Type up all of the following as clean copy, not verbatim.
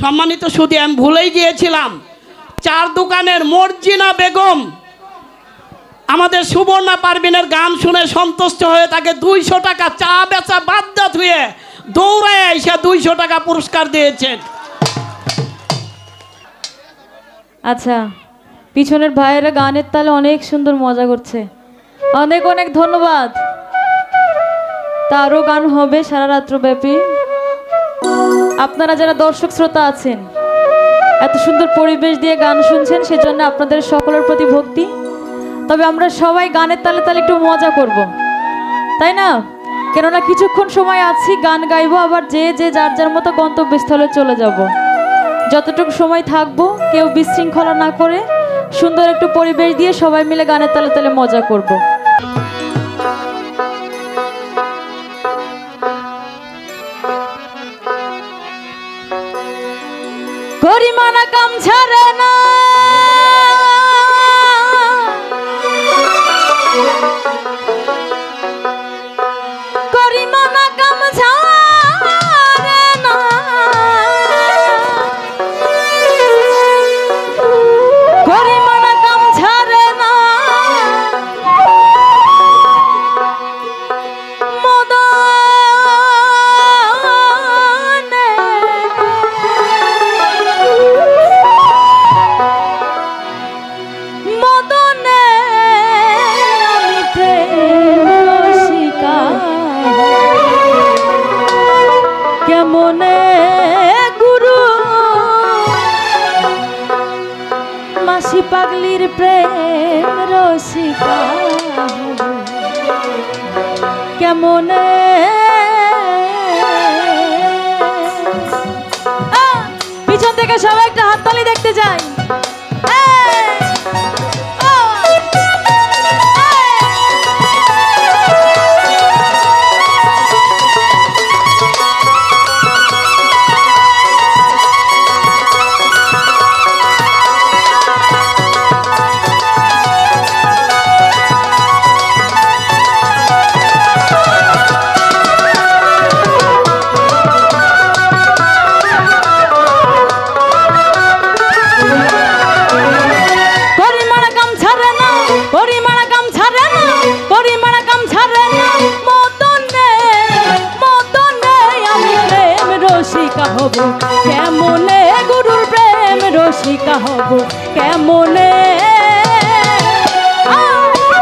সম্মানিত সুধী, আমি ভুলেই গিয়েছিলাম, চার দোকানের মর্জিনা বেগম আমাদের সুবর্ণা পারভিনের গান শুনে সন্তুষ্ট হয়ে তাকে 200 টাকা চা বেচা বাদ ধুয়ে দৌড়ায় এসে 200 টাকা পুরস্কার দিয়েছেন। আচ্ছা, পিছনের ভাইয়েরা গানের তালে অনেক সুন্দর মজা করছে, অনেক অনেক ধন্যবাদ। তারও গান হবে সারা রাত্র ব্যাপী। আপনারা যারা দর্শক শ্রোতা আছেন, এত সুন্দর পরিবেশ দিয়ে গান শুনছেন, সেজন্য আপনাদের সকলের প্রতি ভক্তি। তবে আমরা সবাই গানের তালে তালে একটু মজা করব, তাই না? কেননা কিছুক্ষণ সময় আছি, গান গাইবো, আবার যে যে যার যার মতো গন্তব্যস্থলে চলে যাব। যতটুকু সময় থাকবো কেউ বিশৃঙ্খলা না করে সুন্দর একটু পরিবেশ দিয়ে সবাই মিলে গানের তালে তালে মজা করব। গরিমানা কাম ছাড়ে না, গরিমানা কাম ছাড়ে না, গরিমানা কাম ছাড়ে না, কেমনে গুরু মাসি পাগলির প্রেম রসিকা, কেমনে পিছন থেকে সবাই একটা হাততালি দেখতে যাই। কেমনে গুরুর প্রেম রসিকা হব, কেমনে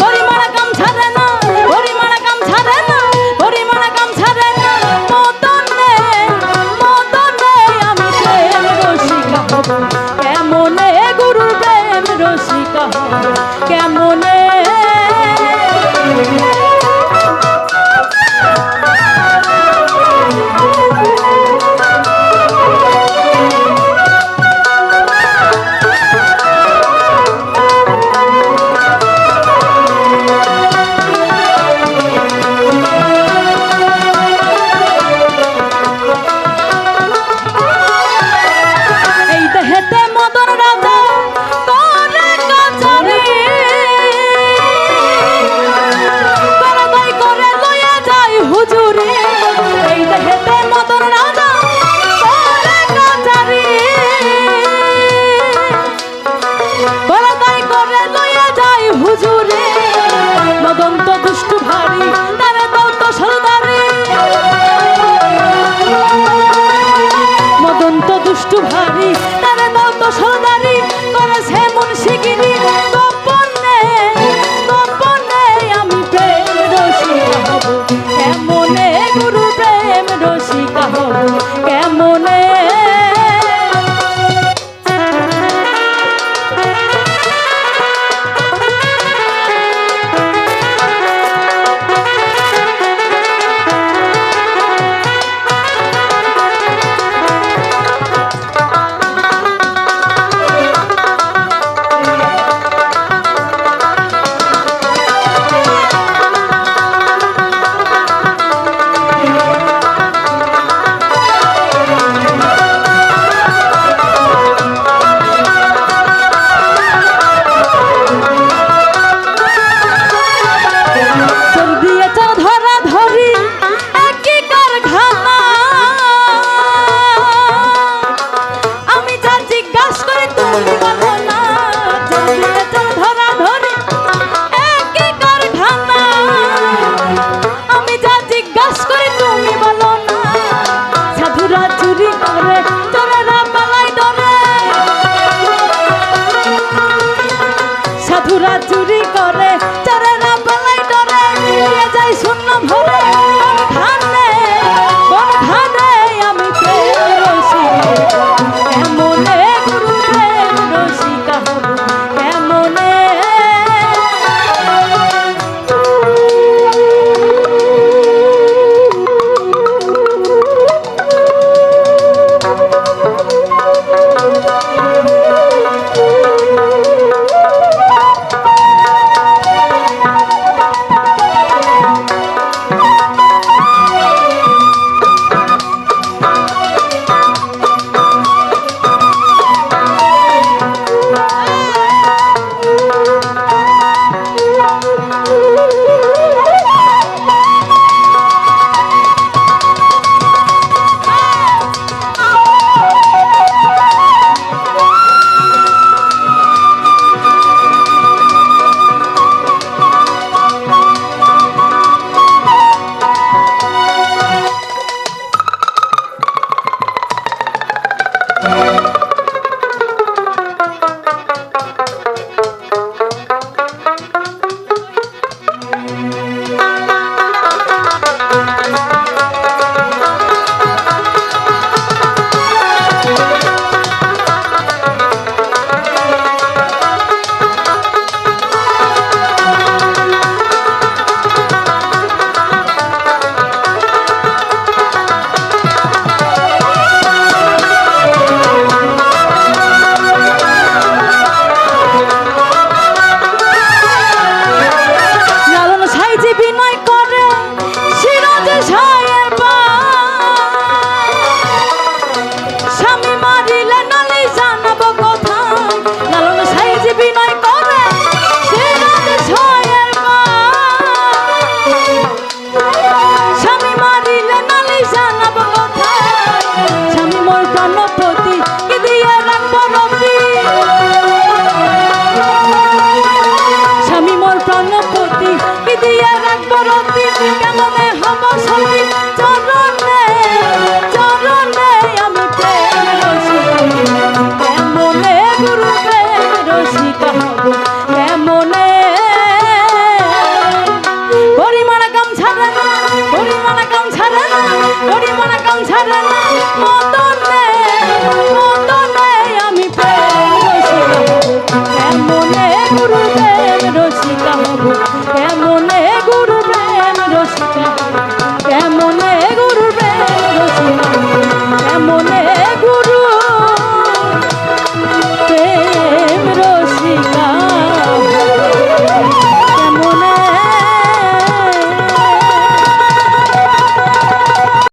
হরিমানা কাম ছাড়ে না, হরিমানা কাম ছাড়ে না, হরিমানা কাম ছাড়ে না, মদনে মদনে আমি প্রেম রসিকা হব, কেমনে গুরুর প্রেম রসিকা হব, কেমনে দুষ্টু ভারী